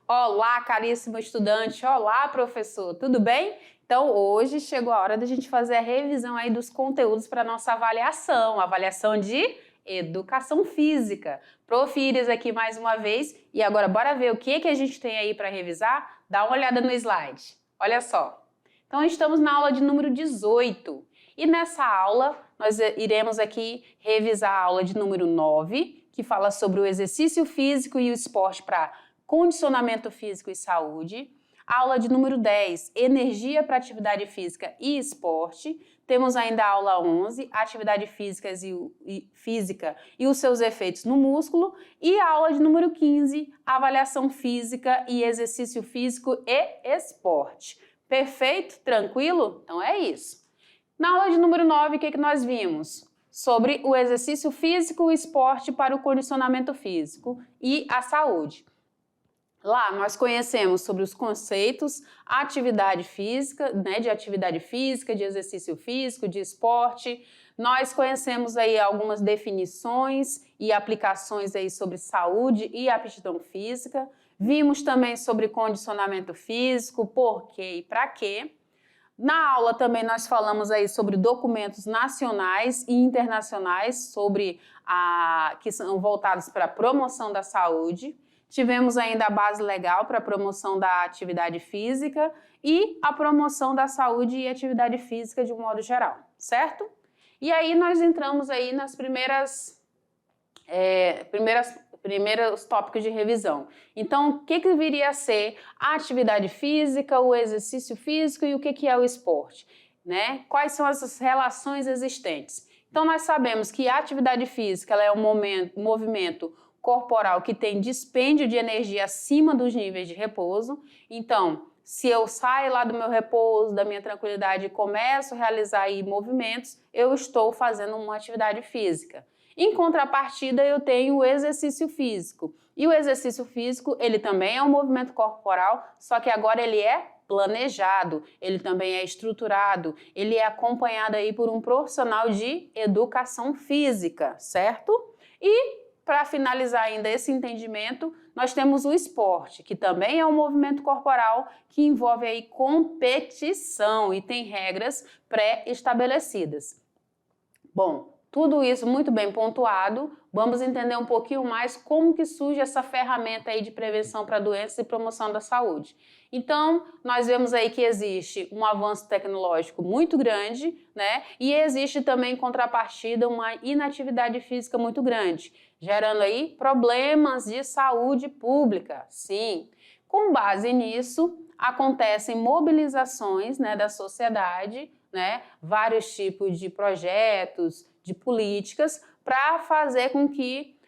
Olá, caríssimo estudante. Olá, professor. Tudo bem? Então, hoje chegou a hora da gente fazer a revisão aí dos conteúdos para nossa avaliação de educação física. Prof. Iris aqui mais uma vez e agora bora ver o que a gente tem aí para revisar? Dá uma olhada no slide. Olha só. Então, estamos na aula de número 18 e nessa aula nós iremos aqui revisar a aula de número 9, que fala sobre o exercício físico e o esporte para condicionamento físico e saúde. A aula de número 10, energia para atividade física e esporte. Temos ainda a aula 11, atividade física e os seus efeitos no músculo. E a aula de número 15, avaliação física e exercício físico e esporte. Perfeito? Tranquilo? Então é isso. Na aula de número 9, o que nós vimos? Sobre o exercício físico, o esporte para o condicionamento físico e a saúde. Lá nós conhecemos sobre os conceitos, atividade física, de atividade física, de exercício físico, de esporte. Nós conhecemos aí algumas definições e aplicações aí sobre saúde e aptidão física. Vimos também sobre condicionamento físico, por quê e para quê. Na aula também nós falamos aí sobre documentos nacionais e internacionais que são voltados para a promoção da saúde. Tivemos ainda a base legal para a promoção da atividade física e a promoção da saúde e atividade física de um modo geral, certo? E aí nós entramos aí nas primeiros tópicos de revisão. Então, o que viria a ser a atividade física, o exercício físico e o que é o esporte? Quais são as relações existentes? Então, nós sabemos que a atividade física ela é um movimento corporal que tem dispêndio de energia acima dos níveis de repouso. Então, se eu saio lá do meu repouso, da minha tranquilidade e começo a realizar aí movimentos, eu estou fazendo uma atividade física. Em contrapartida, eu tenho o exercício físico. E o exercício físico, ele também é um movimento corporal, só que agora ele é planejado, ele também é estruturado, ele é acompanhado aí por um profissional de educação física, certo? E para finalizar ainda esse entendimento, nós temos o esporte, que também é um movimento corporal que envolve aí competição e tem regras pré-estabelecidas. Bom, tudo isso muito bem pontuado, vamos entender um pouquinho mais como que surge essa ferramenta aí de prevenção para doenças e promoção da saúde. Então, nós vemos aí que existe um avanço tecnológico muito grande, E existe também, em contrapartida, uma inatividade física muito grande, gerando aí problemas de saúde pública, sim. Com base nisso, acontecem mobilizações, da sociedade, vários tipos de projetos, de políticas para fazer com que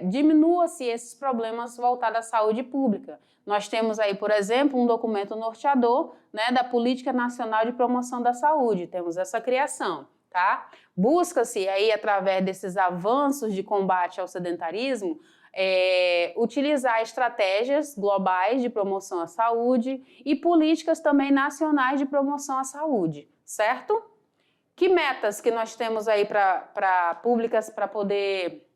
diminua-se esses problemas voltados à saúde pública. Nós temos aí, por exemplo, um documento norteador da Política Nacional de Promoção da Saúde, temos essa criação, tá? Busca-se aí, através desses avanços de combate ao sedentarismo, utilizar estratégias globais de promoção à saúde e políticas também nacionais de promoção à saúde, certo? Que metas que nós temos aí públicas para poder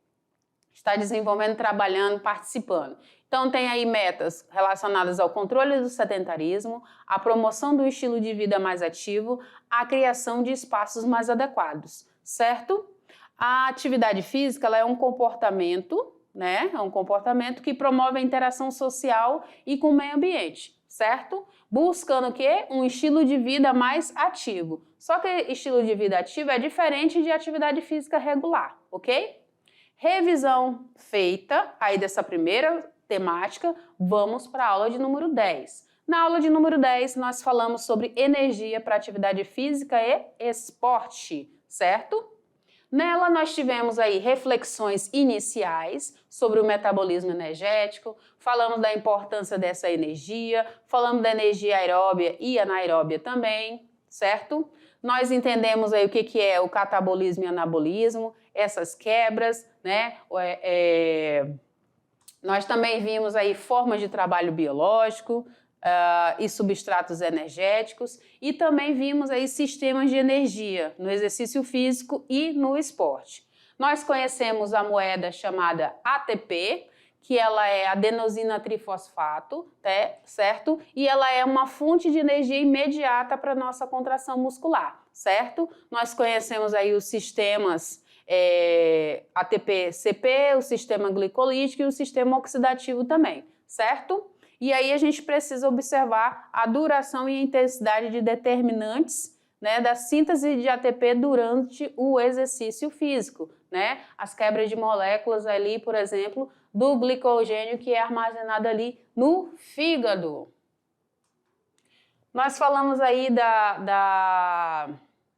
estar desenvolvendo, trabalhando, participando? Então, tem aí metas relacionadas ao controle do sedentarismo, a promoção do estilo de vida mais ativo, a criação de espaços mais adequados, certo? A atividade física ela é um comportamento, É um comportamento que promove a interação social e com o meio ambiente, certo? Buscando o quê? Um estilo de vida mais ativo. Só que estilo de vida ativo é diferente de atividade física regular, ok? Revisão feita aí dessa primeira temática, vamos para a aula de número 10. Na aula de número 10, nós falamos sobre energia para atividade física e esporte, certo? Nela nós tivemos aí reflexões iniciais sobre o metabolismo energético, falamos da importância dessa energia, falamos da energia aeróbia e anaeróbia também, certo? Nós entendemos aí o que é o catabolismo e anabolismo, essas quebras, Nós também vimos aí formas de trabalho biológico, e substratos energéticos e também vimos aí sistemas de energia no exercício físico e no esporte. Nós conhecemos a moeda chamada ATP, que ela é adenosina trifosfato, certo? E ela é uma fonte de energia imediata para a nossa contração muscular, certo? Nós conhecemos aí os sistemas ATP-CP, o sistema glicolítico e o sistema oxidativo também, certo? E aí a gente precisa observar a duração e a intensidade de determinantes, né, da síntese de ATP durante o exercício físico, né? As quebras de moléculas ali, por exemplo, do glicogênio que é armazenado ali no fígado. Nós falamos aí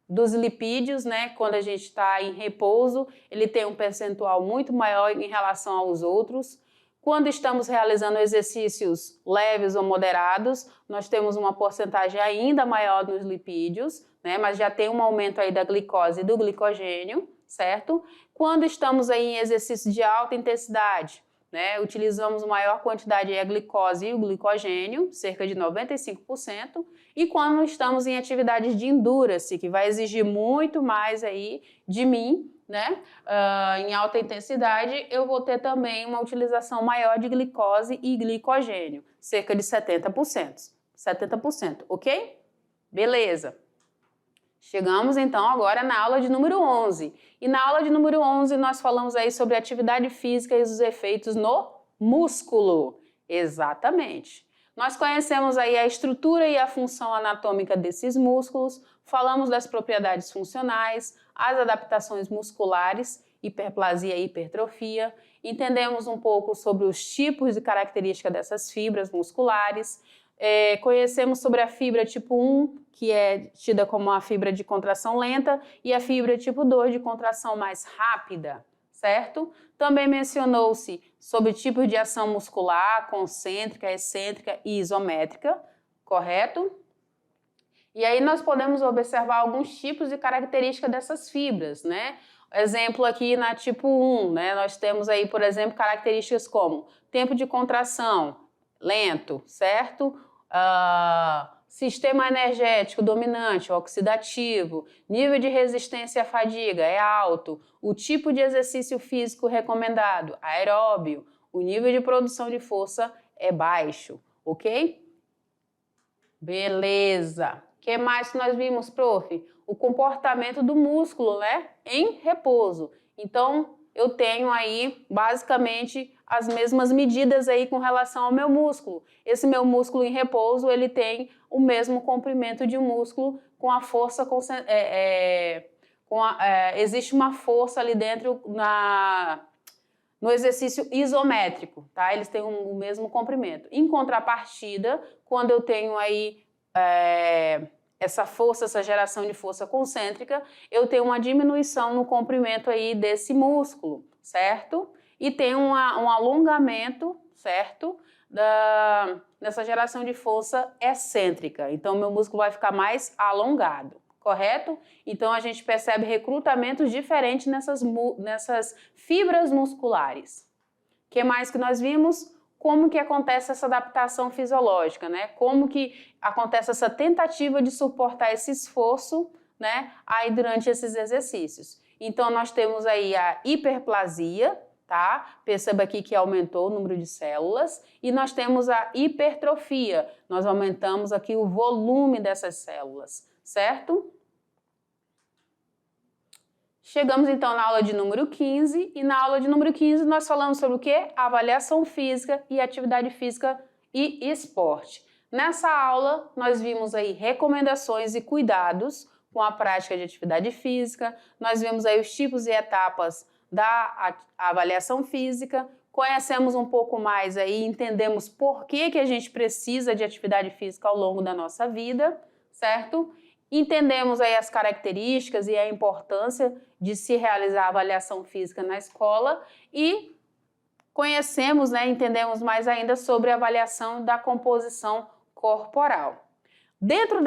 dos lipídios, né? Quando a gente está em repouso, ele tem um percentual muito maior em relação aos outros. Quando estamos realizando exercícios leves ou moderados, nós temos uma porcentagem ainda maior nos lipídios, né? Mas já tem um aumento aí da glicose e do glicogênio, certo? Quando estamos aí em exercício de alta intensidade, né? Utilizamos maior quantidade aí a glicose e o glicogênio, cerca de 95%, e quando estamos em atividades de endurance, que vai exigir muito mais aí de mim, né? Em alta intensidade, eu vou ter também uma utilização maior de glicose e glicogênio, cerca de 70%. 70%, ok? Beleza. Chegamos então agora na aula de número 11. E na aula de número 11 nós falamos aí sobre atividade física e os efeitos no músculo. Exatamente. Nós conhecemos aí a estrutura e a função anatômica desses músculos, falamos das propriedades funcionais, as adaptações musculares, hiperplasia e hipertrofia, entendemos um pouco sobre os tipos e características dessas fibras musculares, conhecemos sobre a fibra tipo 1, que é tida como a fibra de contração lenta, e a fibra tipo 2 de contração mais rápida, certo? Também mencionou-se sobre tipos de ação muscular, concêntrica, excêntrica e isométrica, correto? E aí nós podemos observar alguns tipos e características dessas fibras, né? Exemplo aqui na tipo 1, né? Nós temos aí, por exemplo, características como tempo de contração lento, certo? Sistema energético dominante, oxidativo, nível de resistência à fadiga é alto, o tipo de exercício físico recomendado, aeróbio, o nível de produção de força é baixo, ok? Beleza. O que mais que nós vimos, prof? O comportamento do músculo, né? Em repouso. Então, eu tenho aí, basicamente, as mesmas medidas aí com relação ao meu músculo. Esse meu músculo em repouso, ele tem o mesmo comprimento de músculo com a força... existe uma força ali dentro no exercício isométrico, tá? Eles têm o mesmo comprimento. Em contrapartida, quando eu tenho aí essa força, essa geração de força concêntrica, eu tenho uma diminuição no comprimento aí desse músculo, certo? E tem um alongamento, certo? Dessa geração de força excêntrica. Então, meu músculo vai ficar mais alongado, correto? Então, a gente percebe recrutamentos diferentes nessas fibras musculares. O que mais que nós vimos? Como que acontece essa adaptação fisiológica, né? Como que acontece essa tentativa de suportar esse esforço, né? Aí durante esses exercícios. Então, nós temos aí a hiperplasia, tá? Perceba aqui que aumentou o número de células. E nós temos a hipertrofia. Nós aumentamos aqui o volume dessas células, certo? Chegamos então na aula de número 15 e na aula de número 15 nós falamos sobre o quê? Avaliação física e atividade física e esporte. Nessa aula nós vimos aí recomendações e cuidados com a prática de atividade física, nós vimos aí os tipos e etapas da avaliação física, conhecemos um pouco mais aí, entendemos por que a gente precisa de atividade física ao longo da nossa vida, certo? Entendemos aí as características e a importância de se realizar a avaliação física na escola e conhecemos, né, entendemos mais ainda sobre a avaliação da composição corporal. Dentro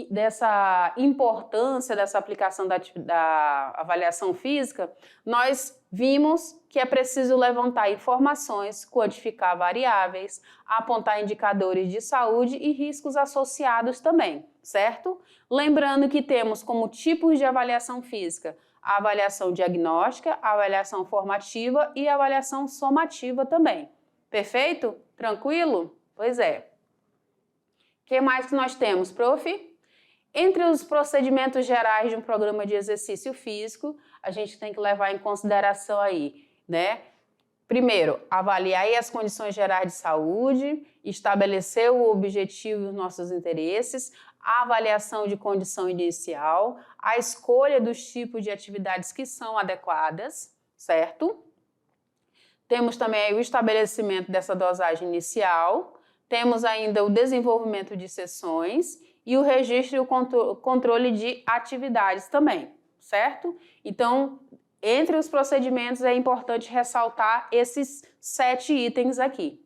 dessa importância, dessa aplicação da avaliação física, nós vimos que é preciso levantar informações, quantificar variáveis, apontar indicadores de saúde e riscos associados também, certo? Lembrando que temos como tipos de avaliação física a avaliação diagnóstica, a avaliação formativa e a avaliação somativa também. Perfeito? Tranquilo? Pois é. O que mais que nós temos, prof? Entre os procedimentos gerais de um programa de exercício físico, a gente tem que levar em consideração aí, né? Primeiro, avaliar aí as condições gerais de saúde, estabelecer o objetivo dos nossos interesses, a avaliação de condição inicial, a escolha dos tipos de atividades que são adequadas, certo? Temos também aí o estabelecimento dessa dosagem inicial, temos ainda o desenvolvimento de sessões e o registro e o controle de atividades também, certo? Então, entre os procedimentos é importante ressaltar esses 7 itens aqui.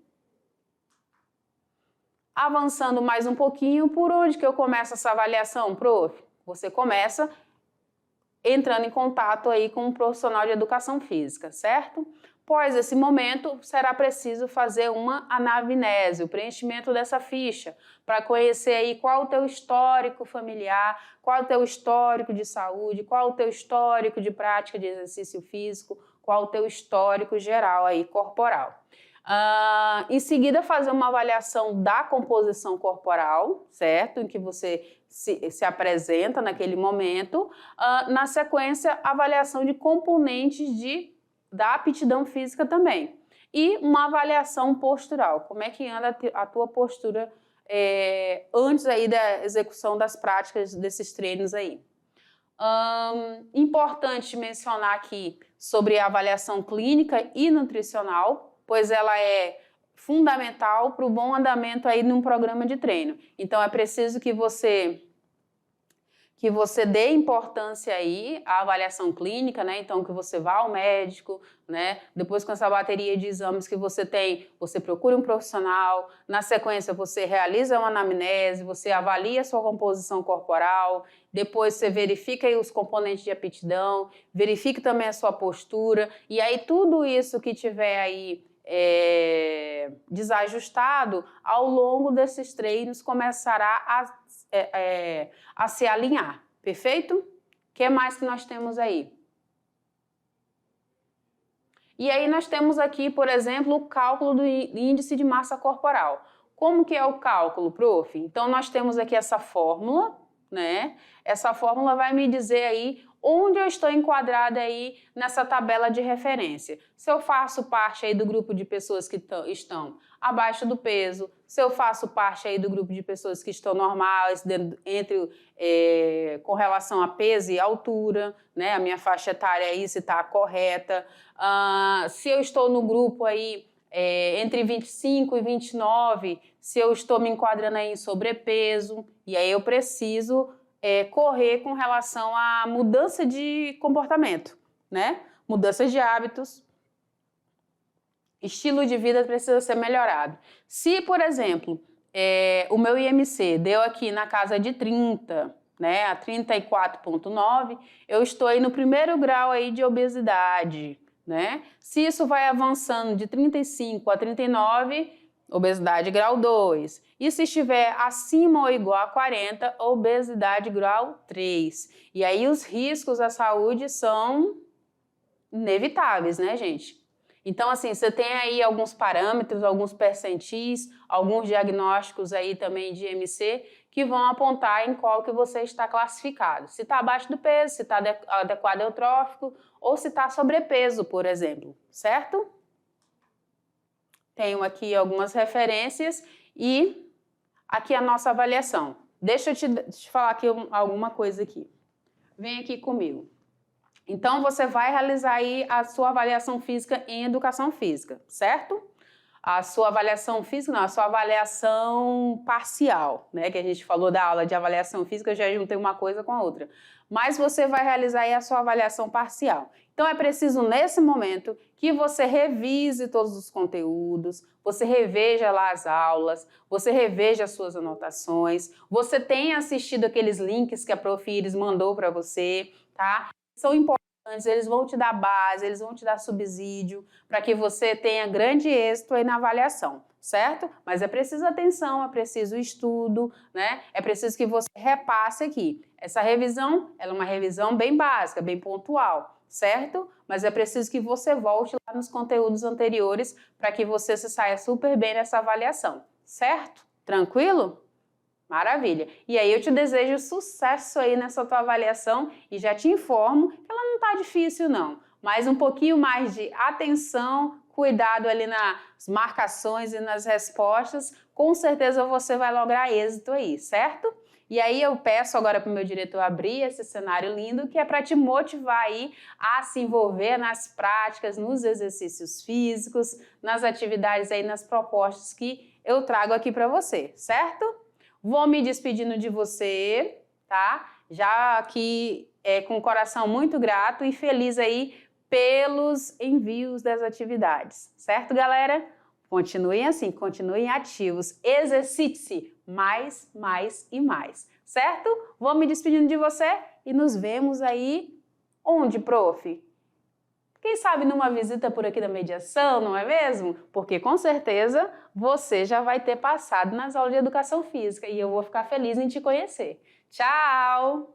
Avançando mais um pouquinho, por onde que eu começo essa avaliação, prof? Você começa entrando em contato aí com um profissional de educação física, certo? Após esse momento, será preciso fazer uma anamnese, o preenchimento dessa ficha, para conhecer aí qual o teu histórico familiar, qual o teu histórico de saúde, qual o teu histórico de prática de exercício físico, qual o teu histórico geral aí corporal. Em seguida, fazer uma avaliação da composição corporal, certo? Em que você se apresenta naquele momento. Na sequência, avaliação de componentes da aptidão física também. E uma avaliação postural, como é que anda a tua postura antes aí da execução das práticas desses treinos aí. Importante mencionar aqui sobre a avaliação clínica e nutricional, pois ela é fundamental para o bom andamento aí num programa de treino. Então é preciso que você dê importância aí à avaliação clínica, né? Então, que você vá ao médico, né? Depois, com essa bateria de exames que você tem, você procura um profissional, na sequência você realiza uma anamnese, você avalia a sua composição corporal, depois você verifica aí os componentes de aptidão, verifique também a sua postura, e aí tudo isso que tiver aí desajustado, ao longo desses treinos começará a se alinhar, perfeito? O que mais que nós temos aí? E aí nós temos aqui, por exemplo, o cálculo do índice de massa corporal. Como que é o cálculo, prof? Então nós temos aqui essa fórmula, né? Essa fórmula vai me dizer aí onde eu estou enquadrada aí nessa tabela de referência. Se eu faço parte aí do grupo de pessoas que estão abaixo do peso, se eu faço parte aí do grupo de pessoas que estão normais, com relação a peso e altura, né? A minha faixa etária aí se está correta. Se eu estou no grupo aí entre 25 e 29, se eu estou me enquadrando aí em sobrepeso, e aí eu preciso correr com relação à mudança de comportamento, né? Mudança de hábitos, estilo de vida precisa ser melhorado. Se, por exemplo, o meu IMC deu aqui na casa de 30, né, a 34,9, eu estou aí no primeiro grau aí de obesidade, né? Se isso vai avançando de 35 a 39, obesidade grau 2. E se estiver acima ou igual a 40, obesidade grau 3. E aí os riscos à saúde são inevitáveis, né, gente? Então, assim, você tem aí alguns parâmetros, alguns percentis, alguns diagnósticos aí também de IMC que vão apontar em qual que você está classificado. Se está abaixo do peso, se está adequado eutrófico ou se está sobrepeso, por exemplo, certo? Tenho aqui algumas referências e aqui a nossa avaliação. Deixa eu te falar aqui alguma coisa aqui. Vem aqui comigo. Então, você vai realizar aí a sua avaliação física em educação física, certo? a sua avaliação física, não, a sua avaliação parcial, né? Que a gente falou da aula de avaliação física, eu já juntei uma coisa com a outra. Mas você vai realizar aí a sua avaliação parcial. Então é preciso, nesse momento, que você revise todos os conteúdos, você reveja lá as aulas, você reveja as suas anotações, você tenha assistido aqueles links que a Prof. Iris mandou para você, tá? São importantes. Eles vão te dar base, eles vão te dar subsídio para que você tenha grande êxito aí na avaliação, certo? Mas é preciso atenção, é preciso estudo, né? É preciso que você repasse aqui. Essa revisão, ela é uma revisão bem básica, bem pontual, certo? Mas é preciso que você volte lá nos conteúdos anteriores para que você se saia super bem nessa avaliação, certo? Tranquilo? Maravilha! E aí eu te desejo sucesso aí nessa tua avaliação e já te informo que ela não tá difícil não, mas um pouquinho mais de atenção, cuidado ali nas marcações e nas respostas, com certeza você vai lograr êxito aí, certo? E aí eu peço agora para o meu diretor abrir esse cenário lindo que é para te motivar aí a se envolver nas práticas, nos exercícios físicos, nas atividades aí, nas propostas que eu trago aqui para você, certo? Vou me despedindo de você, tá? Já aqui com o coração muito grato e feliz aí pelos envios das atividades, certo, galera? Continuem assim, continuem ativos, exercite-se mais, mais e mais, certo? Vou me despedindo de você e nos vemos aí onde, prof? Quem sabe numa visita por aqui da mediação, não é mesmo? Porque com certeza você já vai ter passado nas aulas de educação física e eu vou ficar feliz em te conhecer. Tchau!